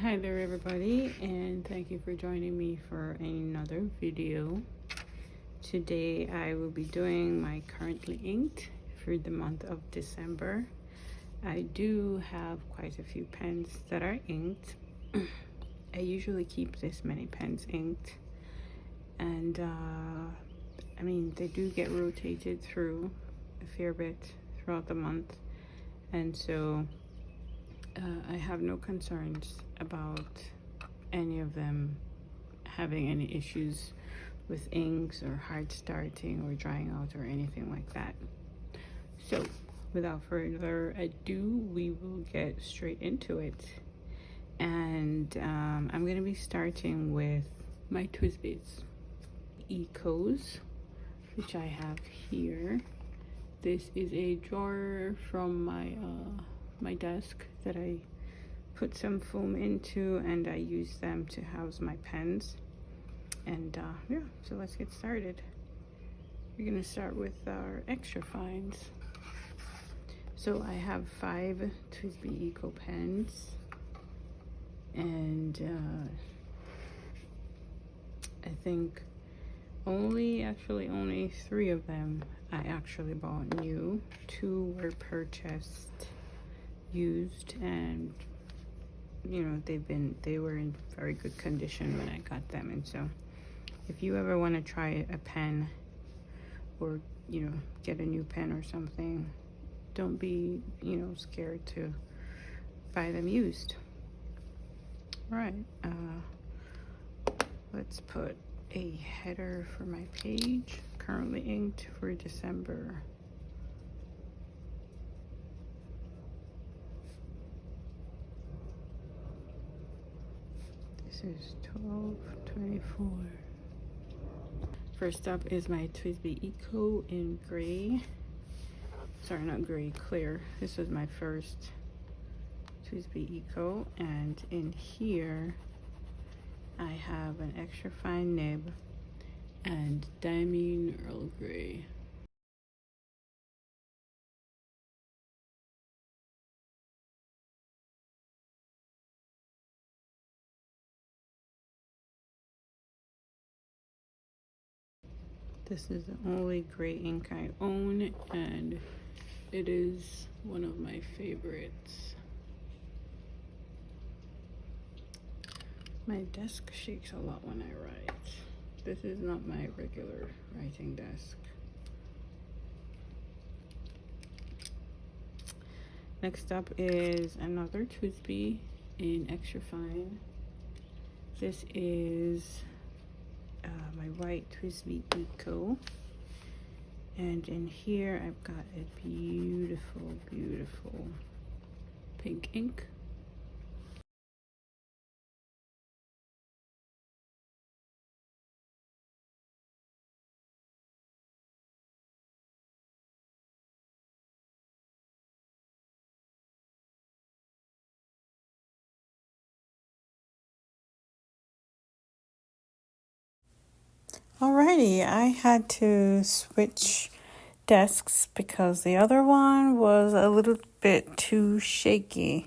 Hi there everybody, and thank you for joining me for another video. Today I will be doing my currently inked for the month of December. I do have quite a few pens that are inked. I usually keep this many pens inked, and I mean they do get rotated through a fair bit throughout the month, and so I have no concerns about any of them having any issues with inks or hard starting or drying out or anything like that. So without further ado, we will get straight into it. And I'm going to be starting with my TWSBIs Ecos, which I have here. This is a drawer from my desk that I put some foam into, and I use them to house my pens. And yeah, so let's get started. We're gonna start with our extra fines. So I have 5 TWSBI Eco pens, and I think only 3 of them I actually bought new. 2 were purchased used, and you know they were in very good condition when I got them. And so if you ever want to try a pen, or you know, get a new pen or something, don't be, you know, scared to buy them used. All right, let's put a header for my page, currently inked for December. This is 12/24. First up is my TWSBI Eco in gray. Sorry, not gray, clear. This was my first TWSBI Eco, and in here I have an extra fine nib and Diamine Earl Grey. This is the only gray ink I own, and it is one of my favorites. My desk shakes a lot when I write. This is not my regular writing desk. Next up is another TWSBI in extra fine. This is my white TWSBI Eco, and in here I've got a beautiful pink ink. Alrighty, I had to switch desks because the other one was a little bit too shaky.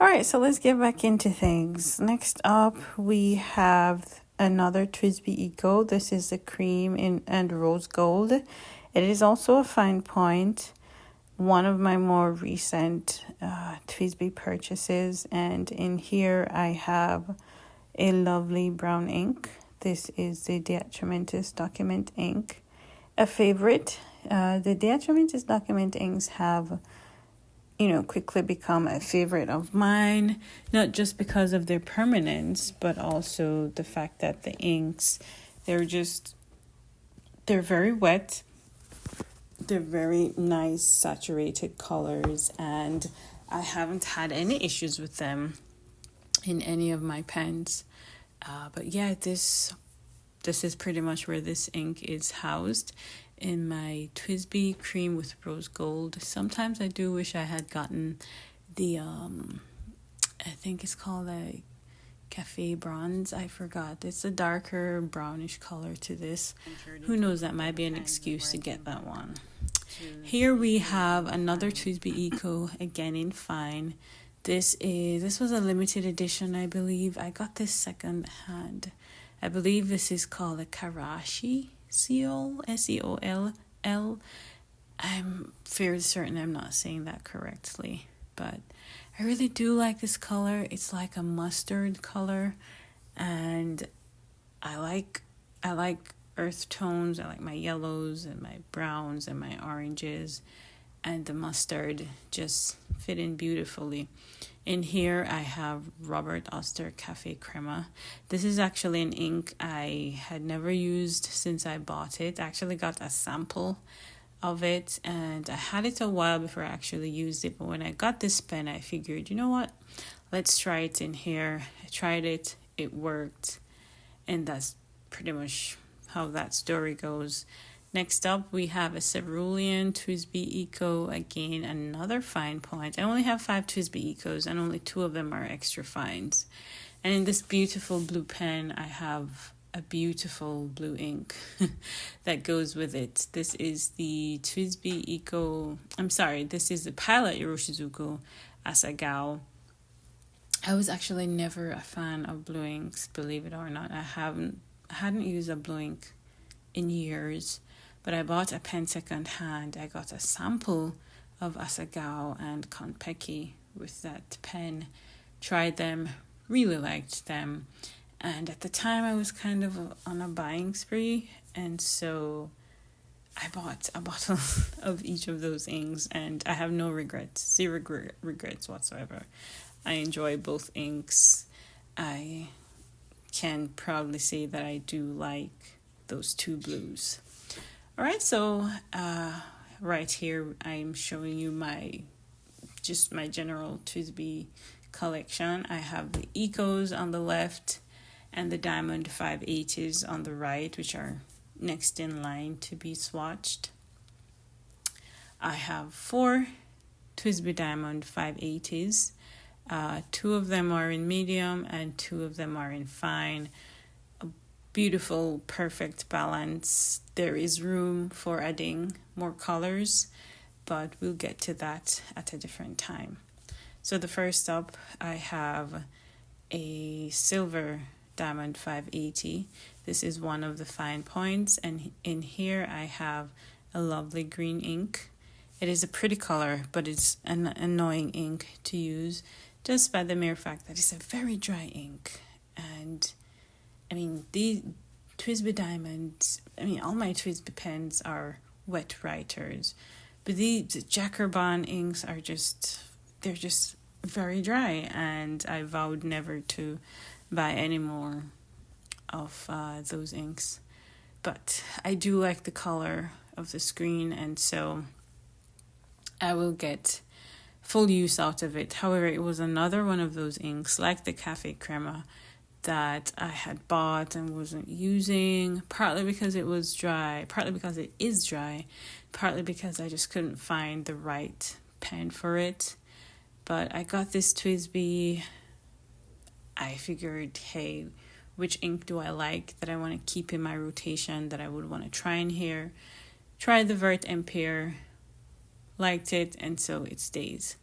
Alright, so let's get back into things. Next up, we have another TWSBI Eco. This is the cream and rose gold. It is also a fine point, one of my more recent TWSBI purchases, and in here I have a lovely brown ink. This is the Diatramentis Document ink, a favorite. The Diatramentis Document inks have, you know, quickly become a favorite of mine, not just because of their permanence, but also the fact that the inks, they're very wet. They're very nice saturated colors, and I haven't had any issues with them in any of my pens. But yeah, this is pretty much where this ink is housed, in my TWSBI cream with rose gold. Sometimes I do wish I had gotten the I think it's called a cafe bronze. I forgot. It's a darker brownish color to this. Who knows, that might be an excuse to get that one. Here we have another TWSBI Eco, again in fine. This was a limited edition, I believe. I got this second hand. I believe this is called a Karashi Seol, Seoll. I'm fairly certain I'm not saying that correctly, but I really do like this color. It's like a mustard color, and I like earth tones. I like my yellows and my browns and my oranges, and the mustard just fit in beautifully. In here I have Robert Oster Cafe Crema. This is actually an ink I had never used since I bought it. I actually got a sample of it, and I had it a while before I actually used it. But when I got this pen, I figured, you know what? Let's try it in here. I tried it. It worked. And that's pretty much how that story goes. Next up, we have a Cerulean TWSBI Eco. Again, another fine point. I only have 5 TWSBI Ecos, and only 2 of them are extra fines. And in this beautiful blue pen, I have a beautiful blue ink that goes with it. This is the TWSBI Eco. This is the Pilot Iroshizuku Asagao. I was actually never a fan of blue inks, believe it or not. I hadn't used a blue ink in years, but I bought a pen second hand. I got a sample of Asagao and Konpeki with that pen. Tried them, really liked them. And at the time I was kind of on a buying spree, and so I bought a bottle of each of those inks, and I have no regrets, zero regrets whatsoever. I enjoy both inks. I can proudly say that I do like those 2 blues. All right, so right here I'm showing you my general TWSBI collection. I have the Ecos on the left and the Diamond 580s on the right, which are next in line to be swatched. I have 4 TWSBI Diamond 580s. 2 of them are in medium and 2 of them are in fine. A beautiful, perfect balance. There is room for adding more colors, but we'll get to that at a different time. So the first up, I have a silver Diamond 580. This is one of the fine points, and in here I have a lovely green ink. It is a pretty color, but it's an annoying ink to use, just by the mere fact that it's a very dry ink. And I mean, the TWSBI Diamonds, all my TWSBI pens are wet writers, but the Jacquerbon inks are they're just very dry, and I vowed never to buy any more of those inks. But I do like the color of the screen, and so I will get full use out of it. However, it was another one of those inks, like the Cafe Crema, that I had bought and wasn't using, partly because it was dry, partly because it is dry, partly because I just couldn't find the right pen for it. But I got this TWSBI. I figured, hey, which ink do I like that I want to keep in my rotation, that I would want to try in here? Tried the Vert Empire, liked it, and so it stays.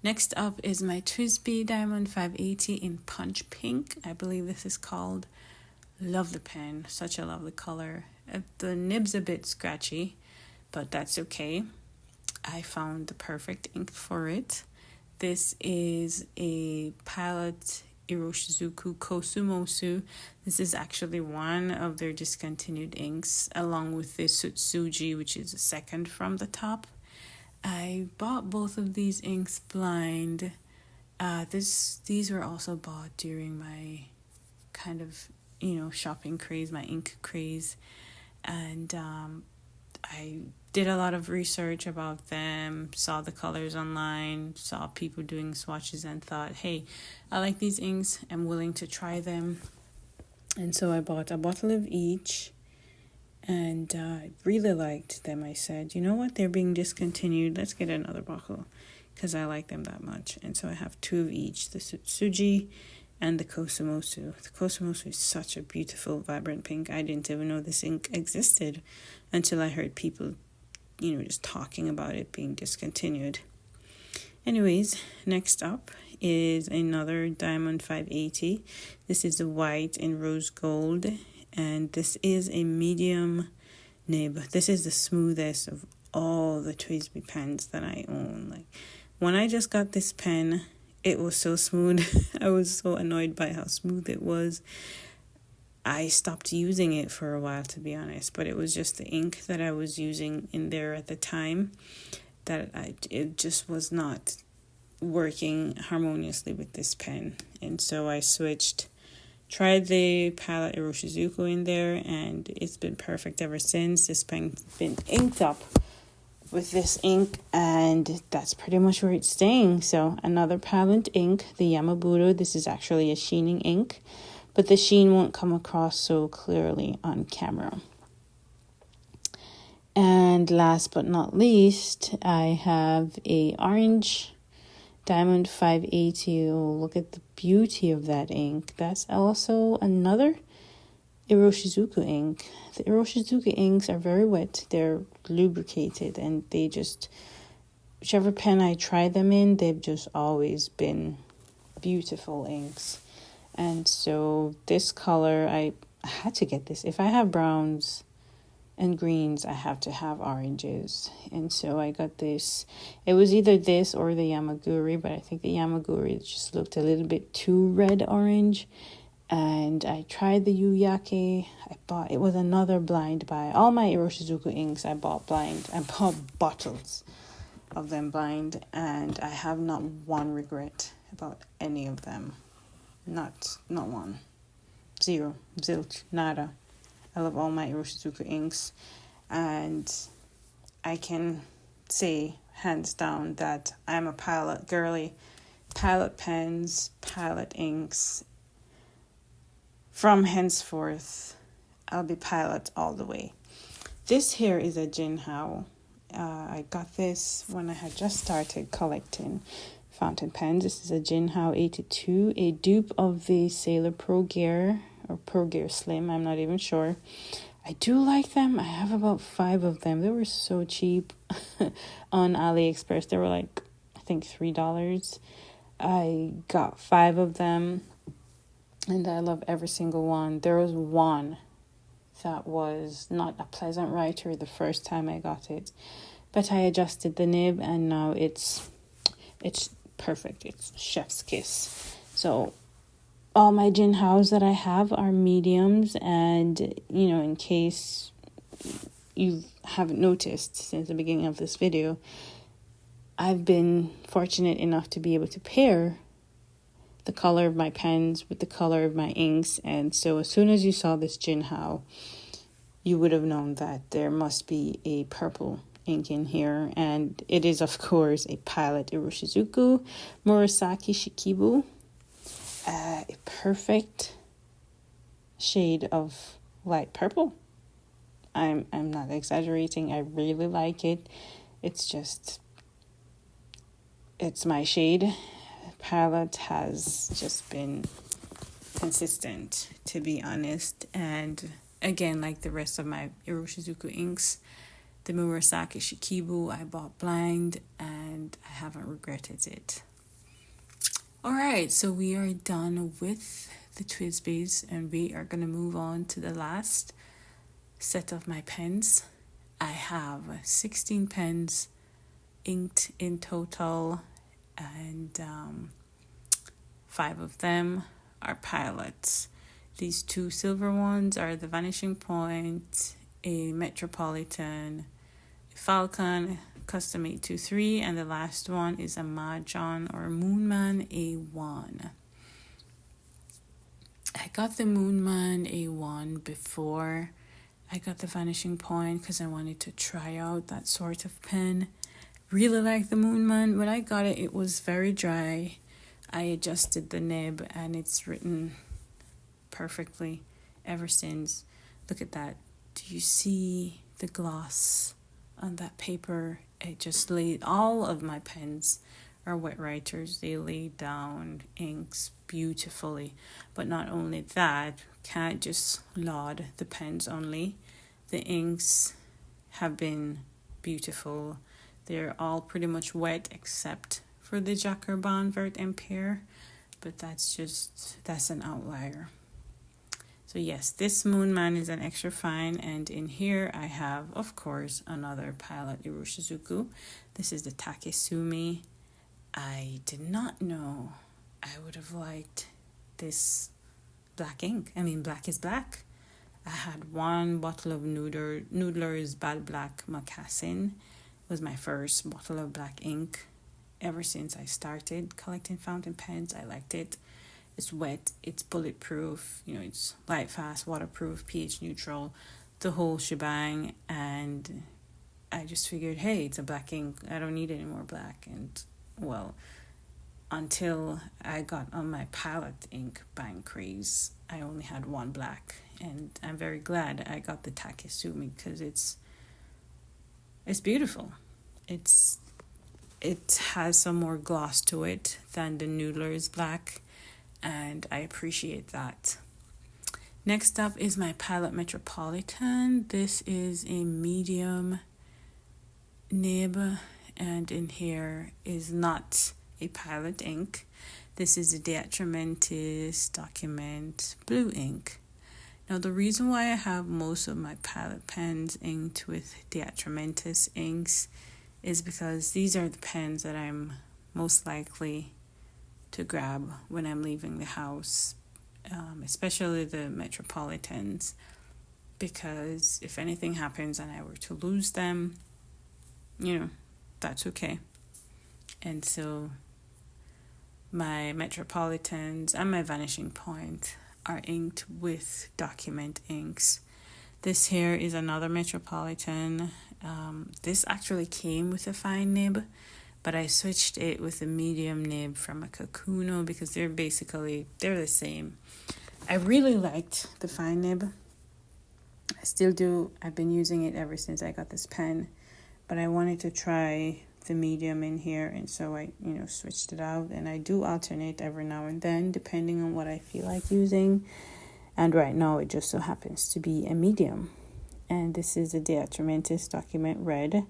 Next up is my TWSBI Diamond 580 in Punch Pink. I believe this is called. Love the pen, such a lovely color. The nib's a bit scratchy, but that's okay. I found the perfect ink for it. This is a Pilot Iroshizuku Kosumosu. This is actually one of their discontinued inks, along with the Sutsuji, which is the second from the top. I bought both of these inks blind. These were also bought during my kind of, shopping craze, my ink craze. And I did a lot of research about them, saw the colors online, saw people doing swatches, and thought, hey, I like these inks, I'm willing to try them. And so I bought a bottle of each, and I really liked them. I said, you know what, they're being discontinued, let's get another bottle, because I like them that much. And so I have 2 of each, the Sutsuji and the Kosumosu. The Kosumosu is such a beautiful, vibrant pink. I didn't even know this ink existed until I heard people, just talking about it being discontinued. Anyways, next up is another Diamond 580. This is the white and rose gold, and this is a medium nib. This is the smoothest of all the TWSBI pens that I own. Like, when I just got this pen, it was so smooth. I was so annoyed by how smooth it was. I stopped using it for a while, to be honest, but it was just the ink that I was using in there at the time that it just was not working harmoniously with this pen. And so I tried the Palette Iroshizuku in there, and it's been perfect ever since. This pen's been inked up with this ink, and that's pretty much where it's staying. So another Palette ink, the Yamaburo. This is actually a sheening ink, but the sheen won't come across so clearly on camera. And last but not least, I have a orange Diamond 580. Oh, look at the beauty of that ink. That's also another Iroshizuku ink. The Iroshizuku inks are very wet. They're lubricated, and they just, whichever pen I try them in, they've just always been beautiful inks. And so this color, I had to get this. If I have browns and greens, I have to have oranges. And so I got this. It was either this or the Yamaguri, but I think the Yamaguri just looked a little bit too red orange. And I tried the Yuyake. It was another blind buy. All my Iroshizuku inks I bought blind. I bought bottles of them blind, and I have not one regret about any of them. Not one. Zero. Zilch. Nada. I love all my Iroshizuku inks, and I can say hands down that I'm a palette girly. Palette pens, palette inks. From henceforth, I'll be palette all the way. This here is a Jinhao. I got this when I had just started collecting fountain pens. This is a Jinhao 82, a dupe of the Sailor Pro Gear or Pro Gear Slim. I'm not even sure. I do like them. I have about 5 of them. They were so cheap on AliExpress. They were like, I think $3. I got 5 of them, and I love every single one. There was one that was not a pleasant writer the first time I got it, but I adjusted the nib, and now it's perfect. It's chef's kiss. So all my Jinhaos that I have are mediums, and in case you haven't noticed since the beginning of this video, I've been fortunate enough to be able to pair the color of my pens with the color of my inks, and so as soon as you saw this Jinhao, you would have known that there must be a purple ink in here, and it is of course a Palette Iroshizuku Murasaki Shikibu, a perfect shade of light purple. I'm not exaggerating. I really like it. It's my shade. Palette has just been consistent, to be honest, and again, like the rest of my Iroshizuku inks, the Murasaki Shikibu I bought blind, and I haven't regretted it. Alright, so we are done with the TWSBIs, and we are going to move on to the last set of my pens. I have 16 pens inked in total, and 5 of them are pilots. These 2 silver ones are the Vanishing Point, a Metropolitan, a Falcon Custom 823, and the last one is a Mahjong or Moonman A1. I got the Moonman A1 before I got the Vanishing Point because I wanted to try out that sort of pen. Really like the Moonman. When I got it, it was very dry. I adjusted the nib, and it's written perfectly ever since. Look at that. Do you see the gloss on that paper? It just laid, all of my pens are wet writers. They lay down inks beautifully. But not only that, can't just laud the pens only. The inks have been beautiful. They're all pretty much wet except for the Jacquard Vert Impair, but that's an outlier. So yes, this Moonman is an extra fine, and in here I have, of course, another Pilot Iroshizuku. This is the Takesumi. I did not know I would have liked this black ink. I mean, black is black. I had one bottle of Noodler's Bad Black Moccasin. It was my first bottle of black ink. Ever since I started collecting fountain pens, I liked it. It's wet, it's bulletproof, it's light fast, waterproof, pH neutral, the whole shebang. And I just figured, hey, it's a black ink. I don't need any more black. And well, until I got on my Pilot ink buying craze, I only had one black. And I'm very glad I got the Takesumi because it's beautiful. It has some more gloss to it than the Noodler's black, and I appreciate that. Next up is my Pilot Metropolitan. This is a medium nib, and in here is not a Pilot ink. This is a De Atramentis Document Blue ink. Now, the reason why I have most of my Pilot pens inked with De Atramentis inks is because these are the pens that I'm most likely to grab when I'm leaving the house, especially the Metropolitans, because if anything happens and I were to lose them, that's okay. And so my Metropolitans and my Vanishing Point are inked with Document inks. This here is another Metropolitan. This actually came with a fine nib, but I switched it with a medium nib from a Kakuno because they're the same. I really liked the fine nib. I still do. I've been using it ever since I got this pen, but I wanted to try the medium in here, and so I switched it out. And I do alternate every now and then depending on what I feel like using, and right now it just so happens to be a medium. And this is a De Atramentis Document Red.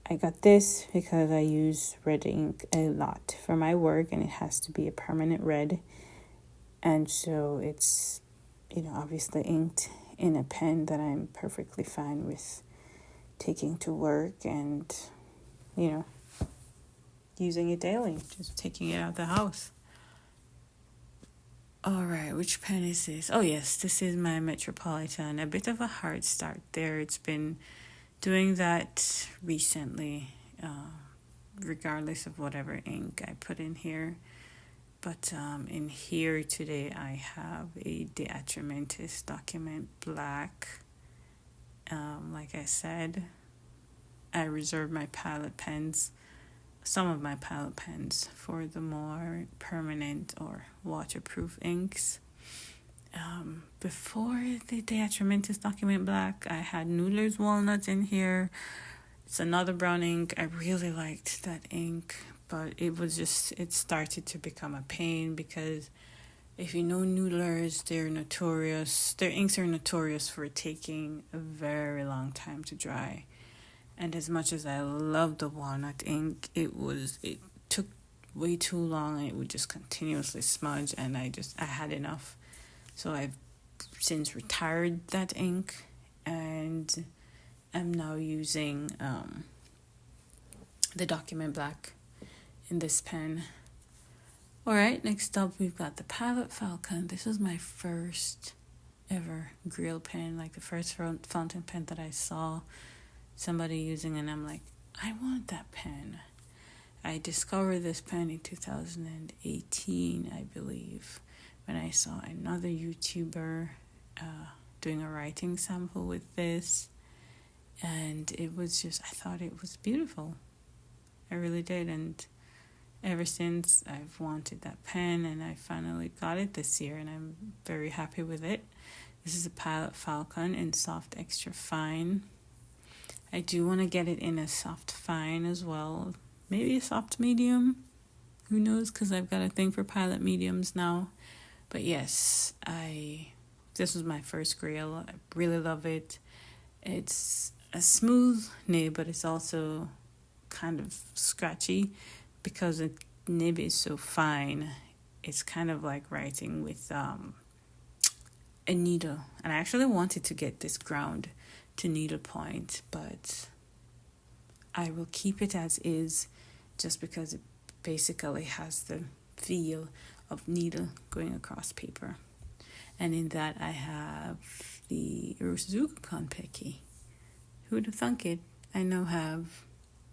I got this because I use red ink a lot for my work, and it has to be a permanent red, and so it's obviously inked in a pen that I'm perfectly fine with taking to work and using it daily, just taking it out of the house. All right, which pen is this? Oh, yes, this is my Metropolitan. A bit of a hard start there. It's been doing that recently, regardless of whatever ink I put in here. But in here today, I have a De Atramentis Document Black. Like I said, I reserve my Pilot pens, some of my Pilot pens, for the more permanent or waterproof inks. Before the De Atramentis Document Black, I had Noodler's Walnuts in here. It's another brown ink. I really liked that ink, but it started to become a pain because if you know Noodler's, their inks are notorious for taking a very long time to dry. And as much as I love the walnut ink, it took way too long, and it would just continuously smudge, and I had enough. So I've since retired that ink, and I'm now using the Document Black in this pen. Alright, next up we've got the Pilot Falcon. This was my first ever Grail pen, like the first fountain pen that I saw somebody using, and I'm like, I want that pen. I discovered this pen in 2018, I believe, when I saw another YouTuber doing a writing sample with this, and it was I thought it was beautiful. I really did, and ever since I've wanted that pen, and I finally got it this year, and I'm very happy with it. This is a Pilot Falcon in soft extra fine. I do want to get it in a soft fine as well. Maybe a soft medium. Who knows? Because I've got a thing for Pilot mediums now. But yes, this was my first Grail. I really love it. It's a smooth nib, but it's also kind of scratchy because the nib is so fine, it's kind of like writing with a needle. And I actually wanted to get this ground to needlepoint, but I will keep it as is just because it basically has the feel of needle going across paper. And in that I have the Iroshizuku Konpeki. Who would have thunk it? I now have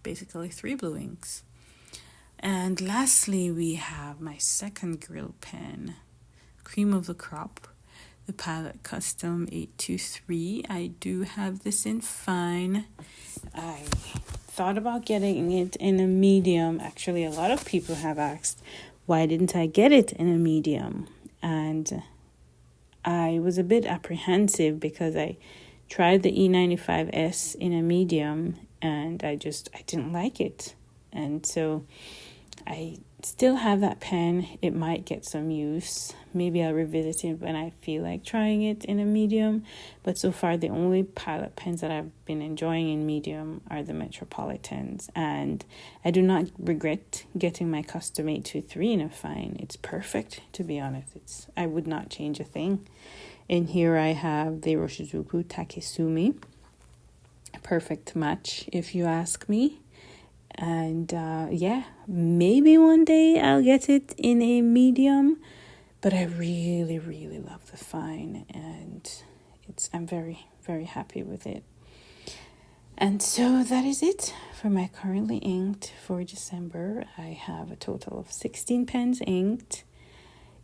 basically 3 blue inks. And lastly, we have my second grill pen, Cream of the Crop, the Pilot Custom 823. I do have this in fine. I thought about getting it in a medium. Actually, a lot of people have asked, why didn't I get it in a medium? And I was a bit apprehensive because I tried the E95S in a medium and I didn't like it. And so I still have that pen. It might get some use. Maybe I'll revisit it when I feel like trying it in a medium. But so far, the only Pilot pens that I've been enjoying in medium are the Metropolitans. And I do not regret getting my Custom 823 in a fine. It's perfect, to be honest. I would not change a thing. And here I have the Iroshizuku Takesumi. A perfect match, if you ask me. And maybe one day I'll get it in a medium, but I really, really love the fine, and I'm very, very happy with it. And so that is it for my currently inked for December. I have a total of 16 pens inked.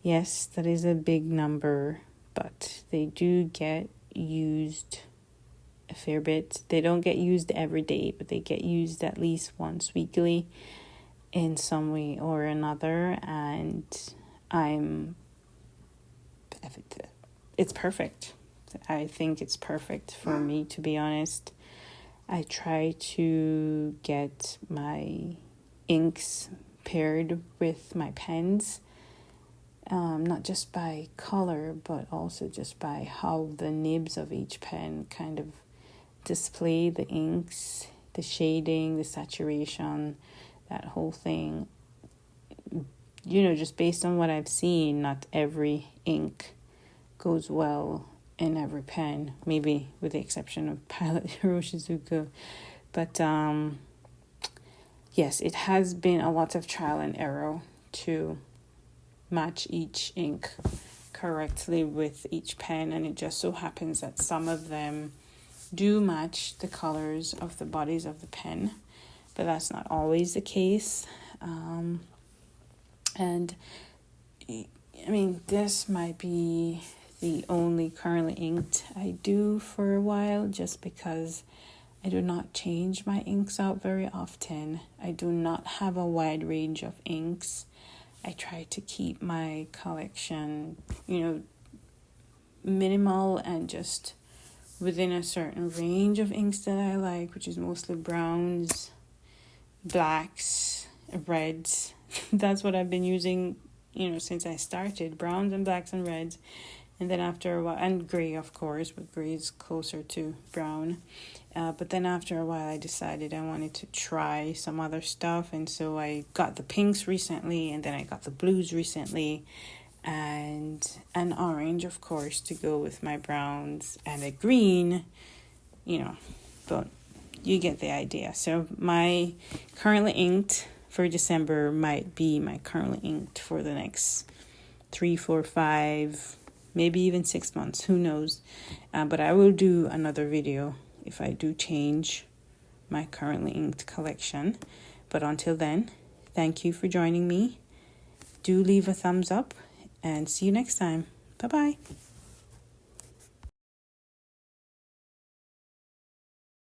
Yes, that is a big number, but they do get used a fair bit. They don't get used every day, but they get used at least once weekly in some way or another, and it's perfect. I think it's perfect for me, to be honest. I try to get my inks paired with my pens, not just by color, but also just by how the nibs of each pen kind of display the inks, the shading, the saturation, that whole thing. Just based on what I've seen, not every ink goes well in every pen, maybe with the exception of Pilot Iroshizuku. But yes, it has been a lot of trial and error to match each ink correctly with each pen, and it just so happens that some of them do match the colors of the bodies of the pen, but that's not always the case. And I mean, this might be the only currently inked I do for a while, just because I do not change my inks out very often. I do not have a wide range of inks. I try to keep my collection, minimal and just within a certain range of inks that I like, which is mostly browns, blacks, reds. That's what I've been using, since I started. Browns and blacks and reds. And then after a while, and gray, of course, but gray is closer to brown. But then after a while, I decided I wanted to try some other stuff. And so I got the pinks recently, and then I got the blues recently, and an orange, of course, to go with my browns, and a green, but you get the idea. So my currently inked for December might be my currently inked for the next 3, 4, 5, maybe even 6 months, who knows. But I will do another video if I do change my currently inked collection. But until then, thank you for joining me. Do leave a thumbs up, and see you next time. Bye-bye.